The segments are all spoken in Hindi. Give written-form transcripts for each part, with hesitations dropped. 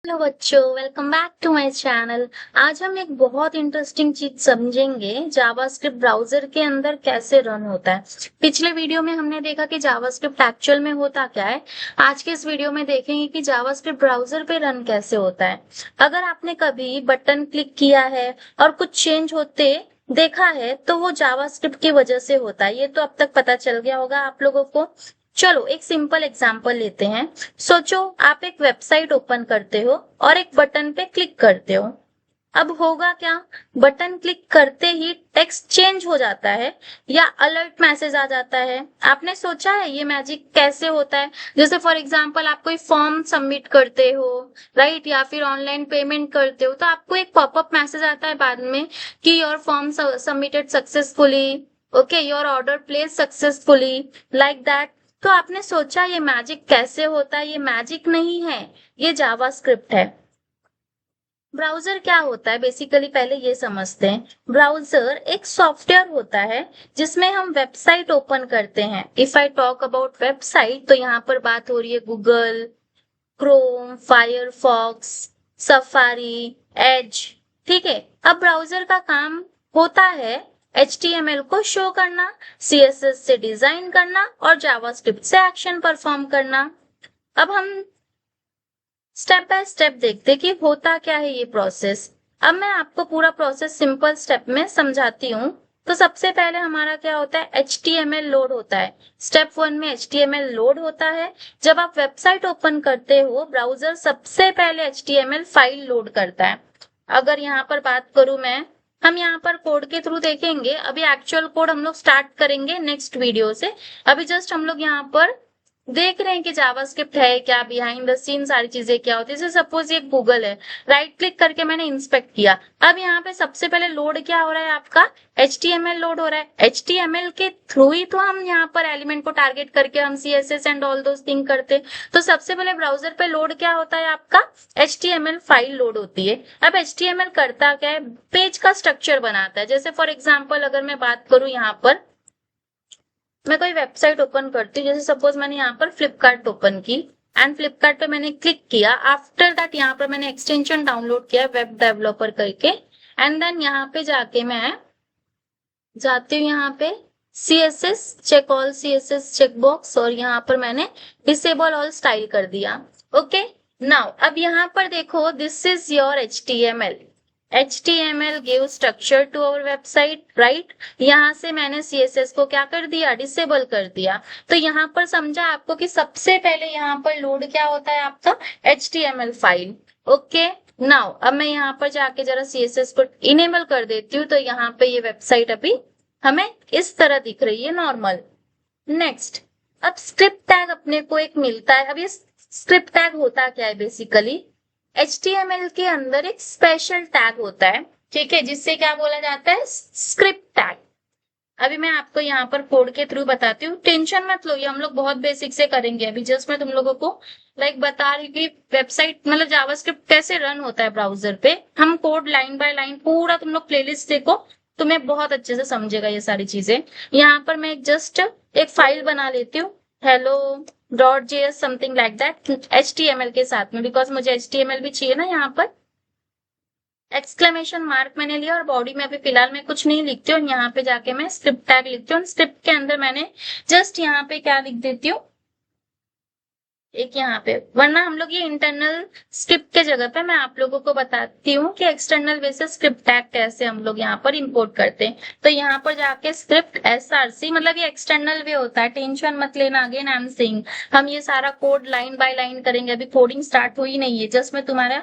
हेलो बच्चों, welcome back to my channel. आज हम एक बहुत इंटरेस्टिंग चीज समझेंगे, जावास्क्रिप्ट ब्राउजर के अंदर कैसे रन होता है। पिछले वीडियो में हमने देखा कि जावास्क्रिप्ट एक्चुअल में होता क्या है। आज के इस वीडियो में देखेंगे कि जावास्क्रिप्ट ब्राउजर पे रन कैसे होता है। अगर आपने कभी बटन क्लिक किया है और कुछ चेंज होते देखा है तो वो जावास्क्रिप्ट की वजह से होता है। ये तो अब तक पता चल गया होगा आप लोगों को। चलो एक सिंपल एग्जांपल लेते हैं। सोचो आप एक वेबसाइट ओपन करते हो और एक बटन पे क्लिक करते हो। अब होगा क्या? बटन क्लिक करते ही टेक्स्ट चेंज हो जाता है या अलर्ट मैसेज आ जाता है। आपने सोचा है ये मैजिक कैसे होता है? जैसे फॉर एग्जांपल आप कोई फॉर्म सबमिट करते हो, राइट, या फिर ऑनलाइन पेमेंट करते हो तो आपको एक पॉपअप मैसेज आता है बाद में कि your form submitted successfully, okay, your order place successfully, like that. तो आपने सोचा ये मैजिक कैसे होता है? ये मैजिक नहीं है, ये जावास्क्रिप्ट है। ब्राउजर क्या होता है बेसिकली, पहले ये समझते हैं। ब्राउजर एक सॉफ्टवेयर होता है जिसमें हम वेबसाइट ओपन करते हैं। If I talk about website तो यहाँ पर बात हो रही है Google Chrome, Firefox, Safari, Edge, ठीक है। अब ब्राउजर का काम होता है HTML को शो करना, CSS से डिजाइन करना और जावास्क्रिप्ट से एक्शन परफॉर्म करना। अब हम स्टेप बाय स्टेप देखते कि होता क्या है ये प्रोसेस। अब मैं आपको पूरा प्रोसेस सिंपल स्टेप में समझाती हूँ। तो सबसे पहले हमारा क्या होता है, HTML लोड होता है। स्टेप 1 में HTML लोड होता है। जब आप वेबसाइट ओपन करते हो ब्राउजर सबसे पहले HTML फाइल लोड करता है। अगर यहाँ पर बात करूं मैं, हम यहाँ पर कोड के थ्रू देखेंगे। अभी एक्चुअल कोड हम लोग स्टार्ट करेंगे नेक्स्ट वीडियो से। अभी जस्ट हम लोग यहाँ पर देख रहे हैं कि जावास्क्रिप्ट है क्या, बिहाइंड द सीन सारी चीजें क्या होती है। जैसे सपोज ये गूगल है, राइट क्लिक करके मैंने इंस्पेक्ट किया। अब यहाँ पे सबसे पहले लोड क्या हो रहा है, आपका HTML लोड हो रहा है। HTML के थ्रू ही तो हम यहाँ पर एलिमेंट को टारगेट करके हम CSS and all those thing करते। तो सबसे पहले ब्राउजर पे लोड क्या होता है, आपका HTML फाइल लोड होती है। अब HTML करता क्या है, पेज का स्ट्रक्चर बनाता है। जैसे फॉर एग्जाम्पल अगर मैं बात करूं, यहाँ पर मैं कोई वेबसाइट ओपन करती हूँ। जैसे सपोज मैंने यहाँ पर फ्लिपकार्ट ओपन की एंड फ्लिपकार्ट पे मैंने क्लिक किया। आफ्टर दैट यहाँ पर मैंने एक्सटेंशन डाउनलोड किया वेब डेवलपर करके एंड देन यहाँ पे जाके मैं जाती हूँ यहाँ पे CSS check all CSS checkbox और यहाँ पर मैंने डिसेबल ऑल स्टाइल कर दिया। ओके, नाउ अब यहाँ पर देखो, this is your HTML give structure to our website, right. यहाँ से मैंने CSS को क्या कर दिया, डिसेबल कर दिया। तो यहाँ पर समझा आपको कि सबसे पहले यहाँ पर लोड क्या होता है, आपका HTML फाइल। ओके, नाउ अब मैं यहाँ पर जाके जरा CSS को इनेबल कर देती हूँ। तो यहाँ पे ये वेबसाइट अभी हमें इस तरह दिख रही है, नॉर्मल। नेक्स्ट, अब स्क्रिप्ट टैग अपने को एक मिलता है। अब ये स्क्रिप्ट टैग होता क्या है बेसिकली, HTML के अंदर एक स्पेशल टैग होता है, ठीक है, जिससे क्या बोला जाता है, स्क्रिप्ट टैग। अभी मैं आपको यहाँ पर कोड के थ्रू बताती हूँ, टेंशन मत लो, ये हम लोग बहुत बेसिक से करेंगे। अभी जस्ट मैं तुम लोगों को बता रही कि वेबसाइट मतलब जावास्क्रिप्ट कैसे रन होता है ब्राउजर पे। हम कोड लाइन बाय लाइन पूरा, तुम लोग प्लेलिस्ट देखो, तुम्हें बहुत अच्छे से समझेगा ये सारी चीजें। यहाँ पर मैं जस्ट एक फाइल बना लेती हूँ, hello.js something like that, HTML के साथ में, बिकॉज मुझे HTML भी चाहिए ना। यहाँ पर एक्सक्लेमेशन मार्क मैंने लिया और बॉडी में अभी फिलहाल मैं कुछ नहीं लिखती हूँ। यहाँ पे जाके मैं स्क्रिप्ट टैग लिखती हूँ। स्क्रिप्ट के अंदर मैंने जस्ट यहाँ पे क्या लिख देती हूँ, एक यहाँ पे, वरना हम लोग ये इंटरनल स्क्रिप्ट के जगह पे मैं आप लोगों को बताती हूँ कि एक्सटर्नल वे से स्क्रिप्ट टैग कैसे हम लोग यहाँ पर इंपोर्ट करते हैं। तो यहाँ पर जाके स्क्रिप्ट SRC, मतलब ये एक्सटर्नल वे होता है, टेंशन मत लेना। अगेन आई एम सेइंग, हम ये सारा कोड लाइन बाय लाइन करेंगे। अभी कोडिंग स्टार्ट हुई नहीं है, जस्ट मैं तुम्हारा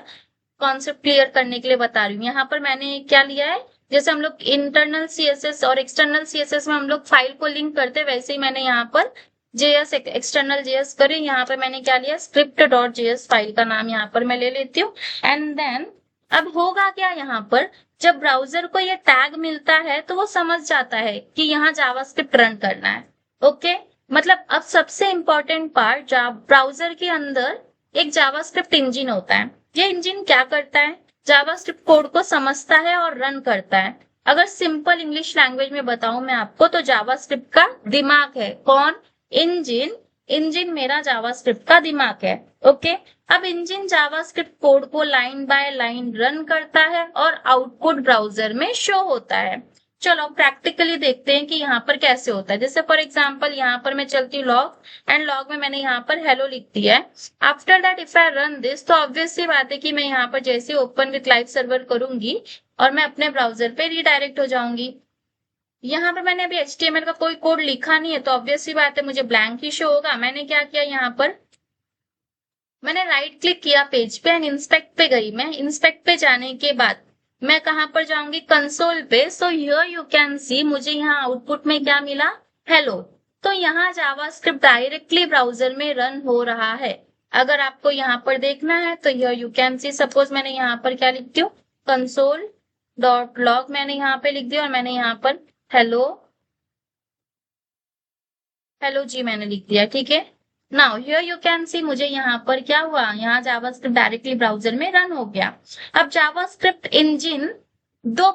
कॉन्सेप्ट क्लियर करने के लिए बता रही हूँ। यहाँ पर मैंने क्या लिया है, जैसे हम लोग इंटरनल CSS और एक्सटर्नल CSS में हम लोग फाइल को लिंक करते, वैसे ही मैंने यहाँ पर JS एक्सटर्नल JS करें। यहाँ पे मैंने क्या लिया, script.js फाइल का नाम यहाँ पर मैं ले लेती हूँ। एंड देन अब होगा क्या, यहाँ पर जब ब्राउजर को ये टैग मिलता है तो वो समझ जाता है कि यहाँ जावास्क्रिप्ट रन करना है। ओके, मतलब अब सबसे इंपॉर्टेंट पार्ट, ब्राउजर के अंदर एक जावास्क्रिप्ट इंजन होता है। ये इंजन क्या करता है, जावास्क्रिप्ट कोड को समझता है और रन करता है। अगर सिंपल इंग्लिश लैंग्वेज में बताऊं मैं आपको, तो जावास्क्रिप्ट का दिमाग है कौन, इंजन। इंजन मेरा जावास्क्रिप्ट का दिमाग है। ओके, अब इंजन जावास्क्रिप्ट कोड को लाइन बाय लाइन रन करता है और आउटपुट ब्राउजर में शो होता है। चलो प्रैक्टिकली देखते हैं कि यहाँ पर कैसे होता है। जैसे फॉर एग्जांपल यहाँ पर मैं चलती हूँ लॉग एंड लॉग में मैंने यहाँ पर हेलो लिख दिया है। After that if I run this, तो ऑब्वियस सी बात है कि मैं यहाँ पर जैसे ओपन विथ लाइव सर्वर करूंगी और मैं अपने ब्राउजर पे रीडायरेक्ट हो जाऊंगी। यहाँ पर मैंने अभी HTML का कोई कोड लिखा नहीं है, तो ऑब्वियस सी बात है मुझे ब्लैंक ही शो होगा। मैंने क्या किया, यहाँ पर मैंने राइट क्लिक किया पेज पे एंड इंस्पेक्ट पे गई। मैं इंस्पेक्ट पे जाने के बाद मैं कहां पर जाऊंगी, कंसोल पे। So here you can see, मुझे यहाँ आउटपुट में क्या मिला, हेलो। तो यहाँ जावास्क्रिप्ट डायरेक्टली ब्राउजर में रन हो रहा है। अगर आपको यहाँ पर देखना है तो here you can see, suppose मैंने यहाँ पर क्या लिखती हूँ, कंसोल डॉट लॉग मैंने यहाँ पे लिख दिया और मैंने यहाँ पर हेलो हेलो जी मैंने लिख दिया, ठीक है। Now here you can see, मुझे यहाँ पर क्या हुआ, यहाँ जावास्क्रिप्ट डायरेक्टली ब्राउजर में रन हो गया। अब जावास्क्रिप्ट इंजन दो,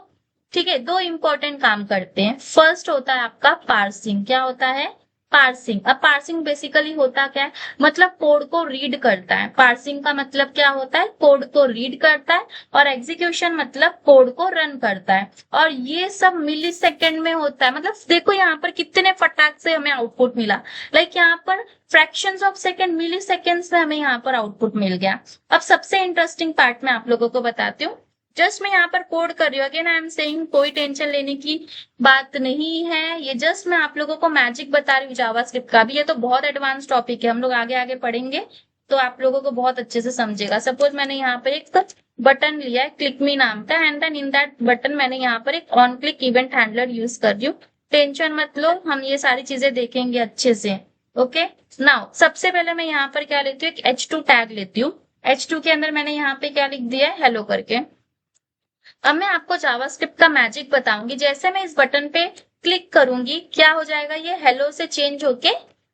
ठीक है, दो इंपॉर्टेंट काम करते हैं। फर्स्ट होता है आपका पार्सिंग। क्या होता है, पार्सिंग। अब पार्सिंग बेसिकली होता क्या है, मतलब कोड को रीड करता है। पार्सिंग का मतलब क्या होता है, कोड को रीड करता है, और एग्जीक्यूशन मतलब कोड को रन करता है। और ये सब मिली सेकेंड में होता है। मतलब देखो यहाँ पर कितने फटाक से हमें आउटपुट मिला, लाइक यहाँ पर fractions of second, milliseconds में हमें यहाँ पर आउटपुट मिल गया। अब सबसे इंटरेस्टिंग पार्ट मैं आप लोगों को बताती हूँ। जस्ट मैं यहाँ पर कोड कर रही हूँ, अगेन आई एम सेइंग, कोई टेंशन लेने की बात नहीं है। ये जस्ट मैं आप लोगों को मैजिक बता रही हूँ जावास्क्रिप्ट का भी। ये तो बहुत एडवांस टॉपिक है, हम लोग आगे आगे पढ़ेंगे तो आप लोगों को बहुत अच्छे से समझेगा। सपोज मैंने यहाँ पर एक बटन लिया है क्लिक मी नाम का, and then in that button मैंने यहाँ पर एक on click event handler use कर रही हूँ। टेंशन मत लो, हम ये सारी चीजें देखेंगे अच्छे से। ओके, नाउ सबसे पहले मैं यहाँ पर क्या लेती हूँ, एक H2 टैग लेती हूँ। H2 के अंदर मैंने यहाँ पे क्या लिख दिया है, हेलो करके। अब मैं आपको जावास्क्रिप्ट का मैजिक बताऊंगी। जैसे मैं इस बटन पे क्लिक करूंगी क्या हो जाएगा, ये हेलो से चेंज होके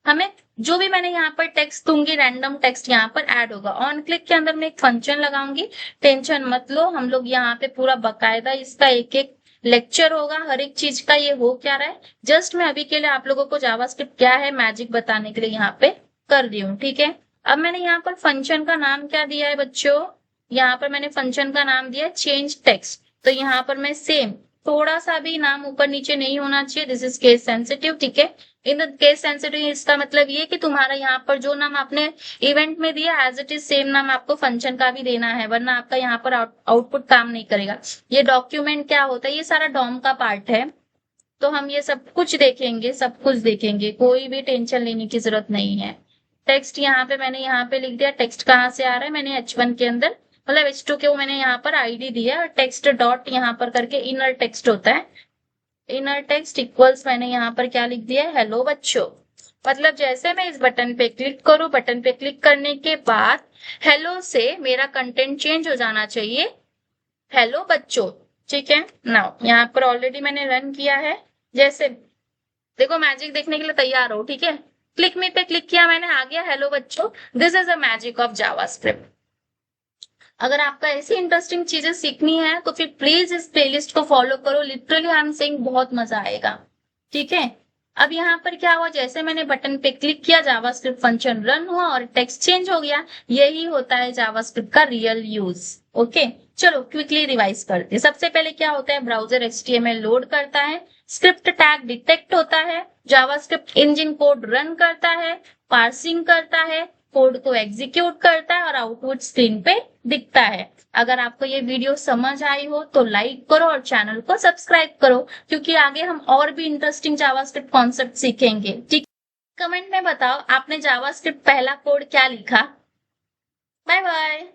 हमें जो भी मैंने यहाँ पर टेक्स्ट दूंगी, रैंडम टेक्स्ट यहाँ पर ऐड होगा। ऑन क्लिक के अंदर मैं एक फंक्शन लगाऊंगी। टेंशन मत लो, हम लोग यहाँ पे पूरा बकायदा इसका एक एक लेक्चर होगा, हर एक चीज का ये हो क्या रहा है। जस्ट मैं अभी के लिए आप लोगों को जावास्क्रिप्ट क्या है मैजिक बताने के लिए यहाँ पे कर रही हूँ, ठीक है। अब मैंने यहाँ पर फंक्शन का नाम क्या दिया है बच्चों, यहाँ पर मैंने फंक्शन का नाम दिया चेंज टेक्स्ट। तो यहाँ पर मैं सेम, थोड़ा सा भी नाम ऊपर नीचे नहीं होना चाहिए, दिस इज केस सेंसिटिव, ठीक है। इन द केस सेंसिटिव इसका मतलब ये कि तुम्हारा यहाँ पर जो नाम आपने इवेंट में दिया एज इट इज सेम नाम आपको फंक्शन का भी देना है, वरना आपका यहाँ पर आउटपुट काम नहीं करेगा। ये डॉक्यूमेंट क्या होता है, ये सारा डॉम का पार्ट है, तो हम ये सब कुछ देखेंगे, सब कुछ देखेंगे, कोई भी टेंशन लेने की जरूरत नहीं है। टेक्स्ट यहाँ पे मैंने यहाँ पे लिख दिया। टेक्स्ट कहाँ से आ रहा है, मैंने H1 के अंदर, मतलब H2 के वो मैंने यहाँ पर आईडी दिया और टेक्स्ट डॉट यहाँ पर करके इनर टेक्स्ट होता है। इनर टेक्स्ट इक्वल्स मैंने यहाँ पर क्या लिख दिया, हेलो बच्चों। मतलब जैसे मैं इस बटन पे क्लिक करूं, बटन पे क्लिक करने के बाद हेलो से मेरा कंटेंट चेंज हो जाना चाहिए, हेलो बच्चों, ठीक है। नाउ यहाँ पर ऑलरेडी मैंने रन किया है। जैसे देखो मैजिक देखने के लिए तैयार हो, ठीक है। क्लिक मी पे क्लिक किया मैंने, आ गया हेलो बच्चों। This is a magic of JavaScript. अगर आपका ऐसी इंटरेस्टिंग चीजें सीखनी है तो फिर प्लीज इस प्लेलिस्ट को फॉलो करो। लिटरली आई एम सेइंग बहुत मजा आएगा, ठीक है। अब यहाँ पर क्या हुआ, जैसे मैंने बटन पे क्लिक किया जावास्क्रिप्ट फंक्शन रन हुआ और टेक्स्ट चेंज हो गया। यही होता है जावास्क्रिप्ट का रियल यूज। ओके, चलो क्विकली रिवाइज करते हैं। सबसे पहले क्या होता है, ब्राउजर HTML लोड करता है, स्क्रिप्ट टैग डिटेक्ट होता है, जावास्क्रिप्ट इंजन कोड रन करता है, पार्सिंग करता है, कोड को एग्जीक्यूट करता है और आउटपुट स्क्रीन पे दिखता है। अगर आपको ये वीडियो समझ आई हो तो लाइक करो और चैनल को सब्सक्राइब करो, क्योंकि आगे हम और भी इंटरेस्टिंग जावास्क्रिप्ट कॉन्सेप्ट सीखेंगे, ठीक। कमेंट में बताओ आपने जावास्क्रिप्ट पहला कोड क्या लिखा। Bye bye.